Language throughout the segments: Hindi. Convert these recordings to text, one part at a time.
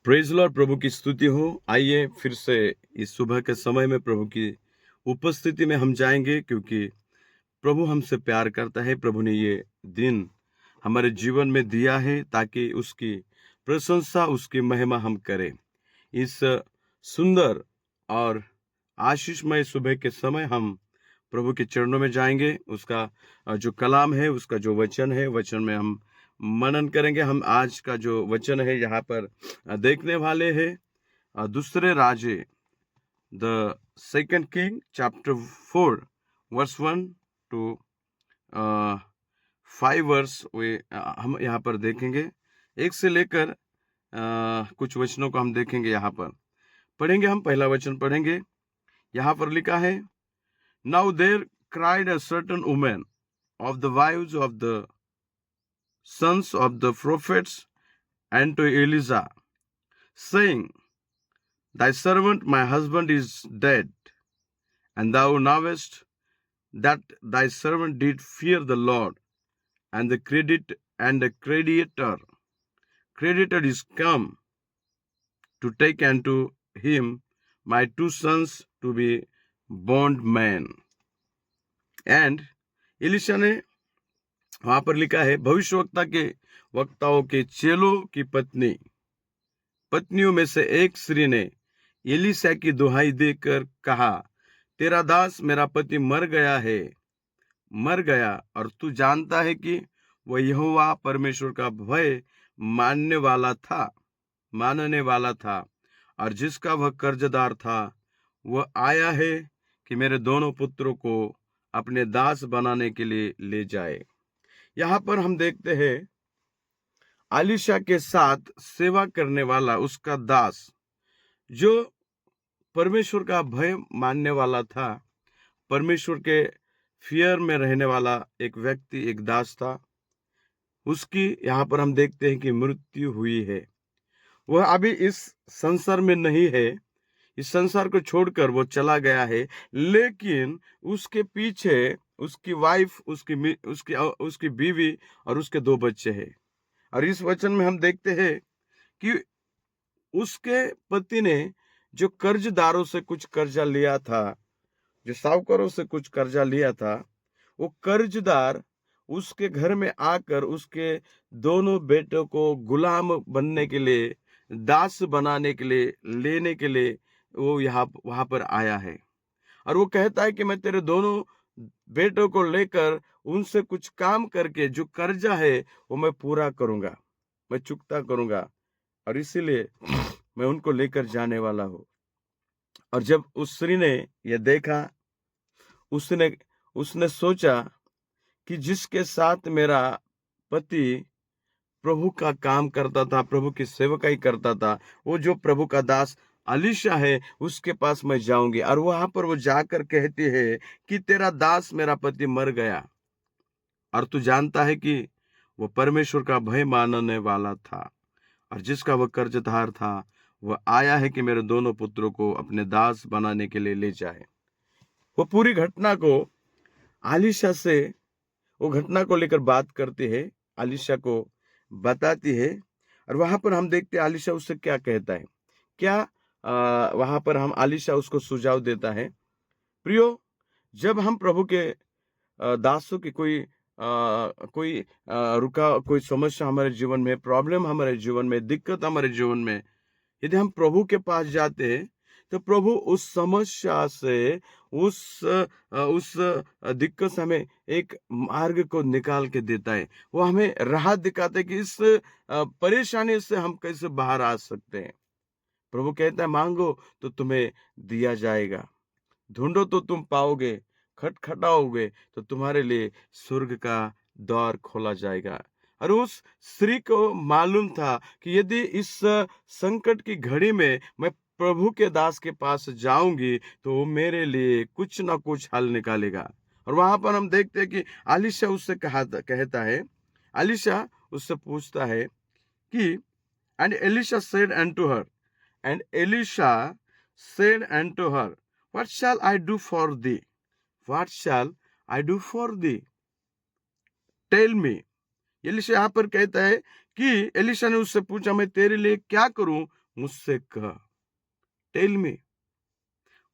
प्रेज़ लॉर्ड, प्रभु की स्तुति हो। आइए फिर से इस सुबह के समय में प्रभु की उपस्थिति में हम जाएंगे, क्योंकि प्रभु हमसे प्यार करता है। प्रभु ने ये दिन हमारे जीवन में दिया है ताकि उसकी प्रशंसा, उसकी महिमा हम करें। इस सुंदर और आशीषमय सुबह के समय हम प्रभु के चरणों में जाएंगे। उसका जो कलाम है, उसका जो वचन है, वचन में हम मनन करेंगे। हम आज का जो वचन है यहाँ पर देखने वाले हैं। दूसरे राजे, the second king chapter 4 verse 1 to 5 verse हम यहाँ पर देखेंगे। एक से लेकर कुछ वचनों को हम देखेंगे। यहाँ पर पढ़ेंगे। हम पहला वचन पढ़ेंगे। यहाँ पर लिखा है, now there cried a certain woman of the wives of the sons of the prophets unto Elijah, saying, Thy servant my husband is dead, and thou knowest that thy servant did fear the Lord, and the creditor is come to take unto him my two sons to be bondmen. And Elisha ने वहां पर लिखा है, भविष्यवक्ता के वक्ताओं के चेलों की पत्नियों में से एक स्त्री ने एलीशा की दुहाई देकर कहा, तेरा दास मेरा पति मर गया, और तू जानता है कि वह यहोवा परमेश्वर का भय मानने वाला था, और जिसका वह कर्जदार था, वह आया है कि मेरे दोनों पुत्रों को अपने दास बनाने के लिए ले जाए। यहाँ पर हम देखते हैं, एलीशा के साथ सेवा करने वाला उसका दास, जो परमेश्वर का भय मानने वाला था, परमेश्वर के फियर में रहने वाला एक व्यक्ति, एक दास था, उसकी यहाँ पर हम देखते हैं कि मृत्यु हुई है। वह अभी इस संसार में नहीं है, इस संसार को छोड़कर वो चला गया है, लेकिन उसके पीछे उसकी वाइफ, उसकी बीवी और उसके 2 बच्चे हैं। और इस वचन में हम देखते हैं कि उसके पति ने जो कर्जदारों से कुछ कर्जा लिया था, जो साहूकारों से कुछ कर्जा लिया था, वो कर्जदार उसके घर में आकर उसके दोनों बेटों को गुलाम बनने के लिए, दास बनाने के लिए, लेने के लिए वो वहां पर आया है। और वो कहता है कि मैं तेरे दोनों बेटों को लेकर उनसे कुछ काम करके जो कर्जा है वो मैं पूरा करूंगा, मैं चुकता करूंगा, और इसीलिए मैं उनको लेकर जाने वाला हूं। और जब उस स्त्री ने यह देखा, उसने सोचा कि जिसके साथ मेरा पति प्रभु का काम करता था, प्रभु की सेवकाई करता था, वो जो प्रभु का दास एलीशा है, उसके पास मैं जाऊंगी। और वहां पर वो जाकर कहती है कि तेरा दास मेरा पति मर गया, और तू जानता है कि वो परमेश्वर का भय मानने वाला था, और जिसका वह कर्जदार था, वह आया है कि मेरे दोनों पुत्रों को अपने दास बनाने के लिए ले जाए। वो पूरी घटना को एलीशा से, वो घटना को लेकर बात करती है, एलीशा को बताती है। और वहां पर हम देखते हैं एलीशा उससे क्या कहता है, क्या वहां पर हम एलीशा उसको सुझाव देता है। प्रियो, जब हम प्रभु के दासों की कोई समस्या हमारे जीवन में, प्रॉब्लम हमारे जीवन में, दिक्कत हमारे जीवन में, यदि हम प्रभु के पास जाते हैं, तो प्रभु उस समस्या से, उस दिक्कत से हमें एक मार्ग को निकाल के देता है। वो हमें राह दिखाते हैं कि इस परेशानी से हम कैसे बाहर आ सकते हैं। प्रभु कहता है, मांगो तो तुम्हें दिया जाएगा, ढूंढो तो तुम पाओगे, खटखटाओगे तो तुम्हारे लिए स्वर्ग का द्वार खोला जाएगा। और उस स्त्री को मालूम था कि यदि इस संकट की घड़ी में मैं प्रभु के दास के पास जाऊंगी, तो वो मेरे लिए कुछ ना कुछ हल निकालेगा। और वहां पर हम देखते हैं कि एलीशा उससे कहता है, एलीशा उससे पूछता है कि and Elisha said unto her, and Elisha said unto her, What shall I do for thee? What shall I do for thee? Tell me. Elisha यहाँ पर कहता है कि एलिशा ने उससे पूछा, मैं तेरे लिए क्या करूं, मुझसे कह, tell me,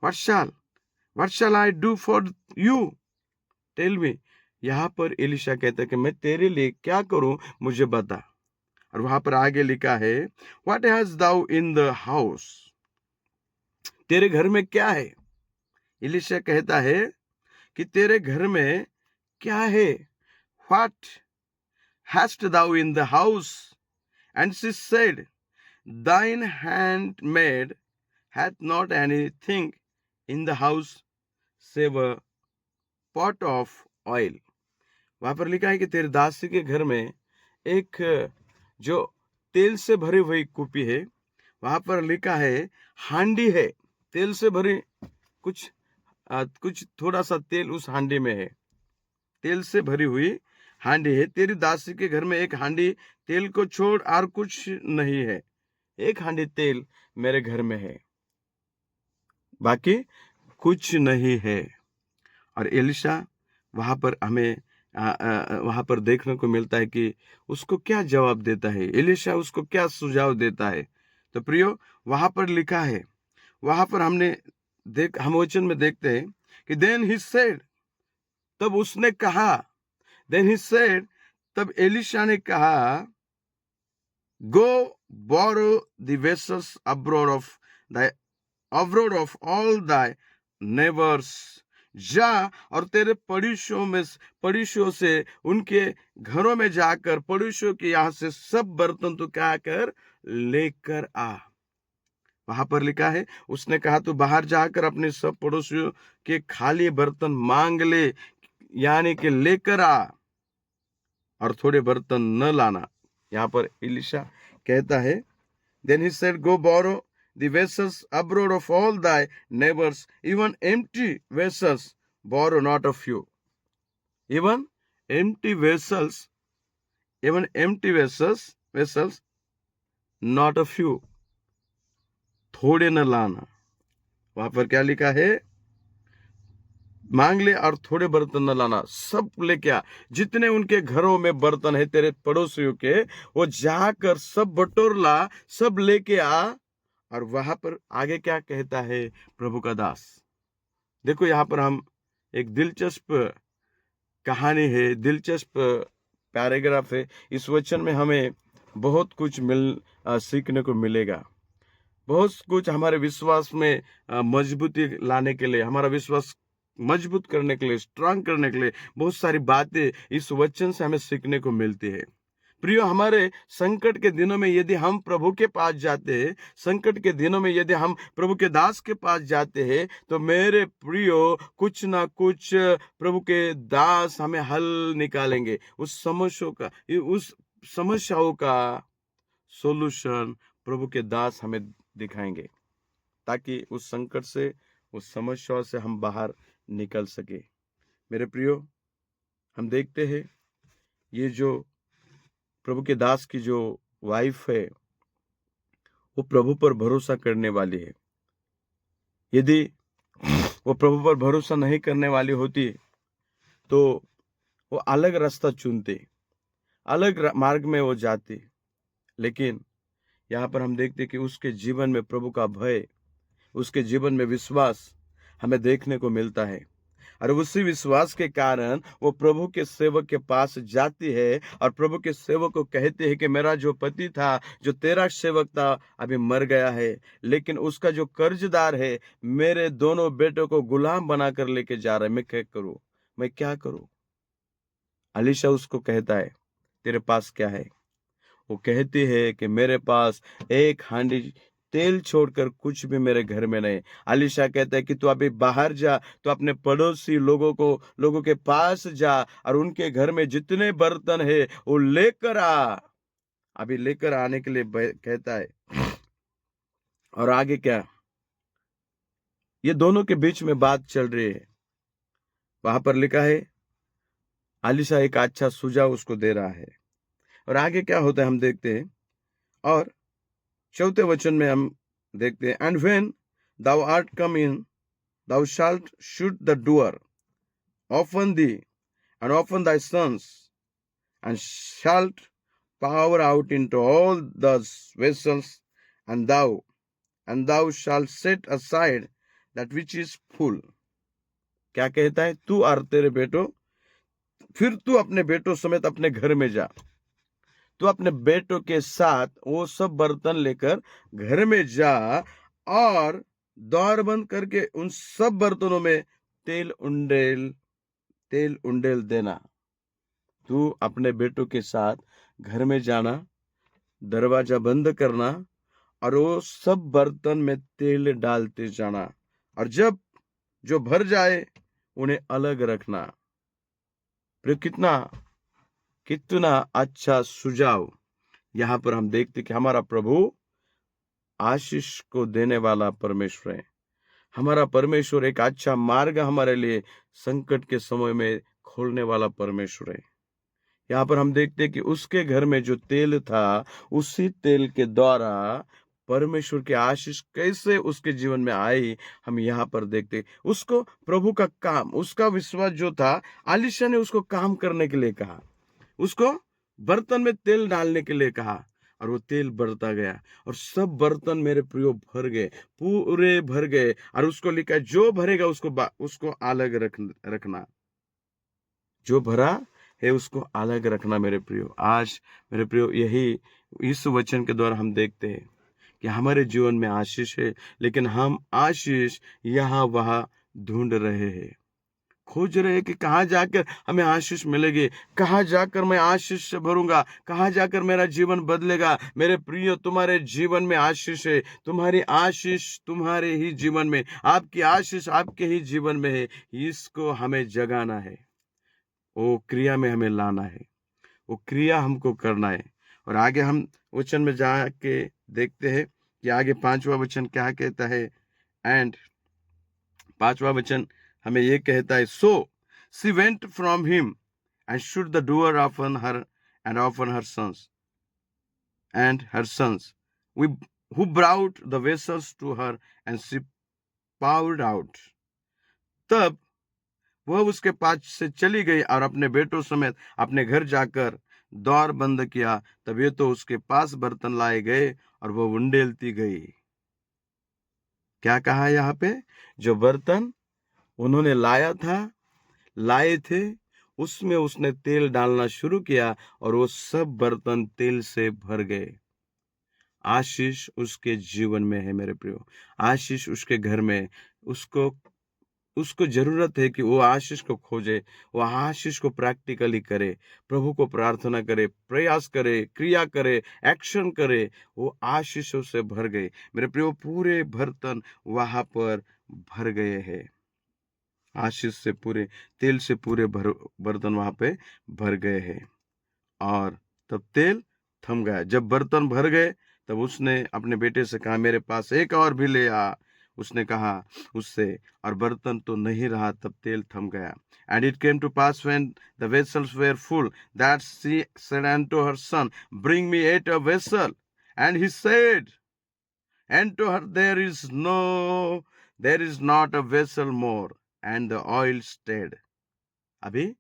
what shall I do for you, tell me. यहां पर एलिशा कहता है कि मैं तेरे लिए क्या करूं, मुझे बता। और वहां पर आगे लिखा है, what has thou in the house, तेरे घर में क्या है। एलिशा कहता है कि तेरे घर में क्या है। What hast thou in the house? And she said, thine handmaid hath not anything in the house save a pot of oil. वहां पर लिखा है कि तेरे दासी के घर में एक जो तेल से भरी हुई कुपी है। वहां पर लिखा है हांडी है, तेल से भरी कुछ थोड़ा सा तेल उस हांडी में है, तेल से भरी हुई हांडी है। तेरी दासी के घर में एक हांडी तेल को छोड़ और कुछ नहीं है। एक हांडी तेल मेरे घर में है, बाकी कुछ नहीं है। और एलिशा वहां पर हमें वहां पर देखने को मिलता है कि उसको क्या जवाब देता है, एलिशा उसको क्या सुझाव देता है। तो प्रियो, वहां पर लिखा है, वहां पर हम वचन में देखते हैं कि देन ही सेड, तब उसने कहा, देन ही सेड, तब एलिशा ने कहा, go borrow the vessels abroad of all thy neighbors, जा और तेरे पड़ोसियों से उनके घरों में जाकर पड़ोसियों के यहाँ से सब बर्तन तो क्या कर लेकर आ। वहां पर लिखा है, उसने कहा तू बाहर जाकर अपने सब पड़ोसियों के खाली बर्तन मांग ले, यानी कि लेकर आ, और थोड़े बर्तन न लाना। यहाँ पर एलिशा कहता है, then he said, go borrow the vessels abroad of all thy neighbors, even empty vessels borrow not of you, even empty vessels, vessels not of you, थोड़े न लाना। वहां पर क्या लिखा है, मांग ले और थोड़े बर्तन न लाना, सब लेके आ। जितने उनके घरों में बर्तन है तेरे पड़ोसियों के, वो जाकर सब बटोर ला, सब लेके आ। और वहां पर आगे क्या कहता है प्रभु का दास, देखो यहाँ पर हम एक दिलचस्प कहानी है, दिलचस्प पैराग्राफ है। इस वचन में हमें बहुत कुछ सीखने को मिलेगा। बहुत कुछ हमारे विश्वास में मजबूती लाने के लिए, हमारा विश्वास मजबूत करने के लिए, स्ट्रांग करने के लिए बहुत सारी बातें इस वचन से हमें सीखने को मिलती है। प्रियो, हमारे संकट के दिनों में यदि हम प्रभु के पास जाते हैं, संकट के दिनों में यदि हम प्रभु के दास के पास जाते हैं, तो मेरे प्रियो कुछ ना कुछ प्रभु के दास हमें हल निकालेंगे। उस समस्याओं का सॉल्यूशन प्रभु के दास हमें दिखाएंगे, ताकि उस संकट से, उस समस्याओं से हम बाहर निकल सके। मेरे प्रियो, हम देखते हैं ये जो प्रभु के दास की जो वाइफ है, वो प्रभु पर भरोसा करने वाली है। यदि वो प्रभु पर भरोसा नहीं करने वाली होती तो वो अलग रास्ता चुनती, अलग मार्ग में वो जाती। लेकिन यहाँ पर हम देखते कि उसके जीवन में प्रभु का भय, उसके जीवन में विश्वास हमें देखने को मिलता है। और उसी विश्वास के कारण वो प्रभु के सेवक के पास जाती है और प्रभु के सेवक को कहते हैं कि मेरा जो पति था, जो तेरा सेवक था, अभी मर गया है, लेकिन उसका जो कर्जदार है मेरे दोनों बेटों को गुलाम बनाकर लेके जा रहा है। मैं क्या करूं। एलिशा उसको कहता है, तेरे पास क्या है। वो कहती है कि मेरे पास एक हांडी तेल छोड़कर कुछ भी मेरे घर में नहीं। एलिशा कहता है कि तू अभी बाहर जा, तो अपने पड़ोसी लोगों के पास जा और उनके घर में जितने बर्तन है वो लेकर आ। अभी लेकर आने के लिए कहता है। और आगे क्या, ये दोनों के बीच में बात चल रही है। वहां पर लिखा है, एलिशा एक अच्छा सुझाव उसको दे रहा है। और आगे क्या होता है हम देखते हैं। और चौथे वचन में हम देखते हैं, and when thou art come in, thou shalt shut the door, open thee, and open thy sons, and shalt pour out into all the vessels, and thou shalt set aside that which is full. क्या कहता है? तू और तेरे बेटो, फिर तू अपने बेटों समेत अपने घर में जा, तू अपने बेटों के साथ वो सब बर्तन लेकर घर में जा और द्वार बंद करके उन सब बर्तनों में तेल उंडेल देना। तू अपने बेटों के साथ घर में जाना, दरवाजा बंद करना और वो सब बर्तन में तेल डालते जाना, और जब जो भर जाए उन्हें अलग रखना। फिर कितना अच्छा सुझाव यहां पर हम देखते कि हमारा प्रभु आशीष को देने वाला परमेश्वर है। हमारा परमेश्वर एक अच्छा मार्ग हमारे लिए संकट के समय में खोलने वाला परमेश्वर है। यहाँ पर हम देखते कि उसके घर में जो तेल था, उसी तेल के द्वारा परमेश्वर की आशीष कैसे उसके जीवन में आई, हम यहाँ पर देखते। उसको प्रभु का काम, उसका विश्वास जो था, एलीशा ने उसको काम करने के लिए कहा, उसको बर्तन में तेल डालने के लिए कहा, और वो तेल बढ़ता गया और सब बर्तन मेरे प्रियो भर गए, पूरे भर गए। और उसको लिखा, जो भरेगा उसको अलग रखना, जो भरा है उसको अलग रखना। मेरे प्रियो, आज मेरे प्रियो यही इस वचन के द्वारा हम देखते हैं कि हमारे जीवन में आशीष है, लेकिन हम आशीष यहाँ वहां ढूंढ रहे हैं, खोज रहे कि कहाँ जाकर हमें आशीष मिलेगी, कहाँ जाकर मैं आशीष से भरूंगा, कहाँ जाकर मेरा जीवन बदलेगा। मेरे प्रिय, तुम्हारे जीवन में आशीष है, तुम्हारी आशीष तुम्हारे ही जीवन में, आपकी आशीष आपके ही जीवन में है। इसको हमें जगाना है, वो क्रिया में हमें लाना है, वो क्रिया हमको करना है। और आगे हम वचन में जाके देखते हैं कि आगे 5वां वचन क्या कहता है। एंड 5वां वचन हमें ये कहता है, so she went from him and should the doer often her sons who brought the vessels to her, and she poured out. तब वह उसके पास से चली गई और अपने बेटों समेत अपने घर जाकर द्वार बंद किया। तब ये तो उसके पास बर्तन लाए गए और वह उंडेलती गई। क्या कहा यहाँ पे? जो बर्तन उन्होंने लाए थे, उसमें उसने तेल डालना शुरू किया और वो सब बर्तन तेल से भर गए। आशीष उसके जीवन में है मेरे प्रियो, आशीष उसके घर में। उसको जरूरत है कि वो आशीष को खोजे, वो आशीष को प्रैक्टिकली करे, प्रभु को प्रार्थना करे, प्रयास करे, क्रिया करे, एक्शन करे। वो आशीषों से भर गए मेरे प्रियो, पूरे बर्तन वहां पर भर गए हैं। आशीष से पूरे, तेल से पूरे बर्तन वहां पे भर गए हैं। और तब तेल थम गया। जब बर्तन भर गए तब उसने अपने बेटे से कहा, मेरे पास एक और भी ले आ। उसने कहा उससे, और बर्तन तो नहीं रहा, तब तेल थम गया। And it came to pass when the vessels were full that she said unto her son, bring me yet a vessel. And he said unto her, there is not a vessel more. And the oil stayed. अभी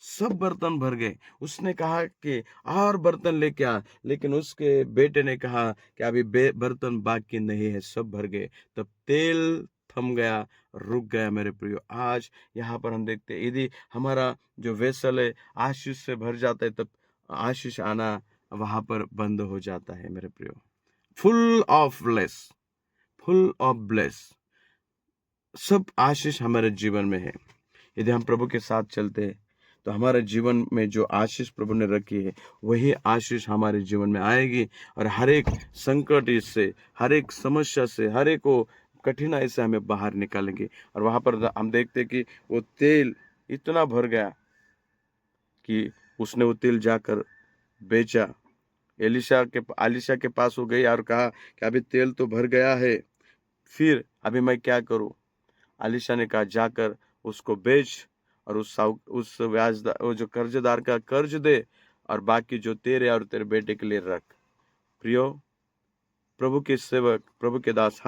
सब बर्तन भर गए। उसने कहा कि और बर्तन लेके आ, लेकिन उसके बेटे ने कहा कि अभी बर्तन बाकी नहीं है, सब भर गए। तब तेल थम गया, रुक गया। मेरे प्रियो, आज यहाँ पर हम देखते हैं, यदि हमारा जो वेसल है आशीष से भर जाता है, तब आशीष आना वहां पर बंद हो जाता है। मेरे प्रियो, फुल ऑफ ब्लेस, सब आशीष हमारे जीवन में है। यदि हम प्रभु के साथ चलते हैं तो हमारे जीवन में जो आशीष प्रभु ने रखी है, वही आशीष हमारे जीवन में आएगी। और हर एक संकट से, हर एक समस्या से, हर एक कठिनाई से हमें बाहर निकालेंगे। और वहां पर हम देखते कि वो तेल इतना भर गया कि उसने वो तेल जाकर बेचा। एलिशा के पास हो गई और कहा कि अभी तेल तो भर गया है, फिर अभी मैं क्या करूं? एलिशा ने कहा, जाकर उसको बेच और उस ब्याजदार, वो जो कर्जदार का कर्ज दे, और बाकी जो तेरे और तेरे बेटे के लिए रख। प्रियो, प्रभु के सेवक, प्रभु के दास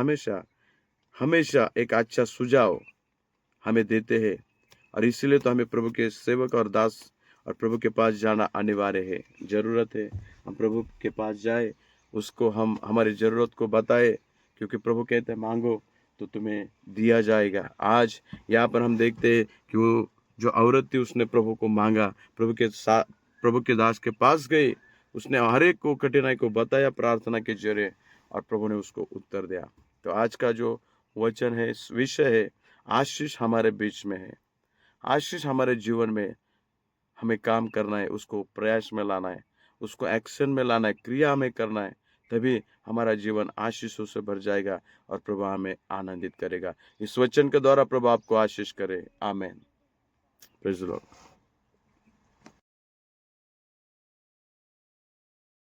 हमेशा एक अच्छा सुझाव हमें देते हैं, और इसीलिए तो हमें प्रभु के सेवक और दास और प्रभु के पास जाना अनिवार्य है, जरूरत है। हम प्रभु के पास जाए उसको हम हमारी ज़रूरत को बताए, क्योंकि प्रभु कहते हैं मांगो तो तुम्हें दिया जाएगा। आज यहाँ पर हम देखते हैं कि वो जो औरत थी उसने प्रभु को मांगा, प्रभु के दास के पास गई, उसने हर एक को कठिनाई को बताया प्रार्थना के जरिए, और प्रभु ने उसको उत्तर दिया। तो आज का जो वचन है, इस विषय है, आशीष हमारे बीच में है। आशीष हमारे जीवन में हमें काम करना है, उसको प्रयास में लाना है, उसको एक्शन में लाना है, क्रिया में करना है, तभी हमारा जीवन आशीषों से भर जाएगा और प्रभु हमें आनंदित करेगा। इस वचन के द्वारा प्रभु आपको आशीष करे। आमीन। Praise the Lord.